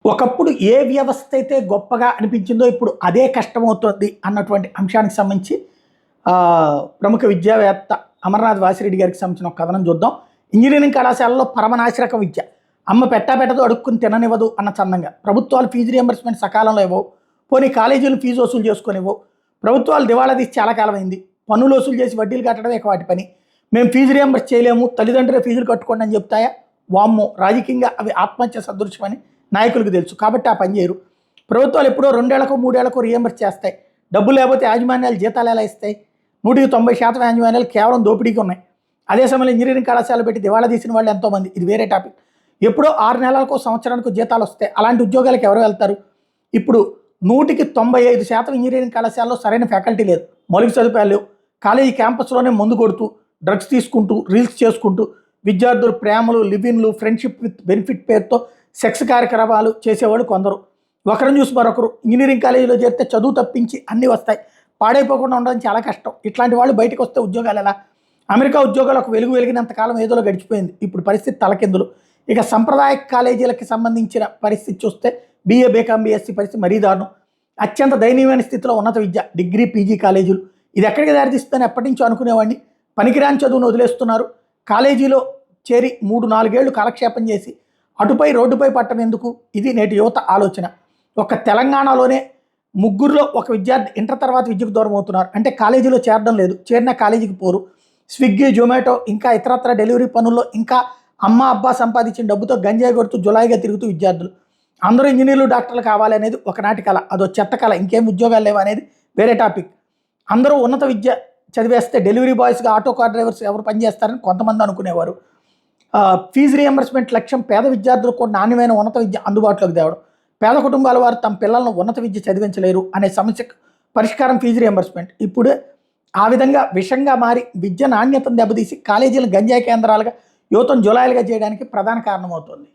ఒకప్పుడు ఏ వ్యవస్థ అయితే గొప్పగా అనిపించిందో ఇప్పుడు అదే కష్టమవుతుంది అన్నటువంటి అంశానికి సంబంధించి ప్రముఖ విద్యావేత్త అమర్నాథ్ వాసిరెడ్డి గారికి సంబంధించిన ఒక కథనం చూద్దాం. ఇంజనీరింగ్ కళాశాలలో పరమనాశరక విద్య, అమ్మ పెట్టదో అడుక్కుని తిననివ్వదు అన్న చందంగా, ప్రభుత్వాలు ఫీజు రియంబర్స్మెంట్ సకాలంలో ఇవ్వవు, పోనీ కాలేజీలు ఫీజు వసూలు చేసుకునివ్వవు, ప్రభుత్వాలు దివాళా తీసి చాలా కాలం అయింది, పన్నులు వసూలు చేసి వడ్డీలు కట్టడమే ఇక వాటి పని, మేము ఫీజు రియంబర్స్ చేయలేము, తల్లిదండ్రులే ఫీజులు కట్టుకోండి అని చెప్తాయా? వామ్మో, రాజకీయంగా అవి ఆత్మహత్య సదృశ్యమని నాయకులకు తెలుసు కాబట్టి ఆ పని చేయరు. ప్రభుత్వాలు ఎప్పుడో 2 ఏళ్లకో 3 ఏళ్లకో రియంబర్స్ చేస్తాయి. డబ్బు లేకపోతే యాజమాన్యాలు జీతాలు ఎలా ఇస్తాయి? 190% యాజమాన్యాలు కేవలం దోపిడీకి ఉన్నాయి. అదే సమయంలో ఇంజనీరింగ్ కళాశాల పెట్టి దివాళా తీసిన వాళ్ళు ఎంతోమంది. ఇది వేరే టాపిక్. ఎప్పుడో 6 నెలలకో సంవత్సరానికి జీతాలు వస్తాయి. అలాంటి ఉద్యోగాలకు ఎవరు వెళ్తారు? ఇప్పుడు 100% ఇంజనీరింగ్ కళాశాలలో సరైన ఫ్యాకల్టీ లేదు, మౌలిక సదుపాయాలు లేవు. కాలేజీ క్యాంపస్లోనే మందు కొడుతూ, డ్రగ్స్ తీసుకుంటూ, రీల్స్ చేసుకుంటూ, విద్యార్థులు ప్రేమలు, లివిన్లు, ఫ్రెండ్షిప్ విత్ బెనిఫిట్ పేరుతో సెక్స్ కార్యక్రమాలు చేసేవాళ్ళు కొందరు. ఒకరిని చూసి మరొకరు. ఇంజనీరింగ్ కాలేజీలో చేరితే చదువు తప్పించి అన్నీ వస్తాయి, పాడైపోకుండా ఉండడం చాలా కష్టం. ఇట్లాంటి వాళ్ళు బయటకు వస్తే ఉద్యోగాలు ఎలా? అమెరికా ఉద్యోగాలు ఒక వెలిగినంత కాలం ఏదోలో గడిచిపోయింది. ఇప్పుడు పరిస్థితి తలకిందులు. ఇక సంప్రదాయ కాలేజీలకి సంబంధించిన పరిస్థితి చూస్తే BA, BCom, BSc పరిస్థితి మరీ దారుణం. అత్యంత దయనీయమైన స్థితిలో ఉన్నత విద్య, డిగ్రీ, PG కాలేజీలు. ఇది ఎక్కడికి దారితీస్తుందని ఎప్పటి నుంచో అనుకునేవాడిని. పనికిరాని చదువును వదిలేస్తున్నారు. కాలేజీలో చేరి 3-4 ఏళ్లు కాలక్షేపం చేసి అటుపై రోడ్డుపై పట్టం ఎందుకు? ఇది నేటి యువత ఆలోచన. ఒక తెలంగాణలోనే 3లో ఒక విద్యార్థి ఇంటర్ తర్వాత విద్యకు దూరం అవుతున్నారు. అంటే కాలేజీలో చేరడం లేదు, చేరిన కాలేజీకి పోరు. స్విగ్గీ, జొమాటో ఇంకా ఇతరత్ర డెలివరీ పనుల్లో ఇంకా అమ్మ అబ్బా సంపాదించిన డబ్బుతో గంజాయి కొడుతూ జులాయిగా తిరుగుతూ విద్యార్థులు. అందరూ ఇంజనీర్లు, డాక్టర్లు కావాలనేది ఒకనాటి కళ, అదో చెత్త కళ. ఇంకేం ఉద్యోగాలు లేవు అనేది వేరే టాపిక్. అందరూ ఉన్నత విద్య చదివేస్తే డెలివరీ బాయ్స్గా, ఆటో కార్ డ్రైవర్స్ ఎవరు పనిచేస్తారని కొంతమంది అనుకునేవారు. ఫీజు రియంబర్స్మెంట్ లక్ష్యం పేద విద్యార్థులకు కూడా నాణ్యమైన ఉన్నత విద్య అందుబాటులోకి తేవడం. పేద కుటుంబాల వారు తమ పిల్లలను ఉన్నత విద్య చదివించలేరు అనే సమస్యకు పరిష్కారం ఫీజు రియంబర్స్మెంట్. ఇప్పుడు ఆ విధంగా విషంగా మారి విద్య నాణ్యతను దెబ్బతీసి కాలేజీలు గంజాయి కేంద్రాలుగా, యువతను జులాయిలుగా చేయడానికి ప్రధాన కారణమవుతుంది.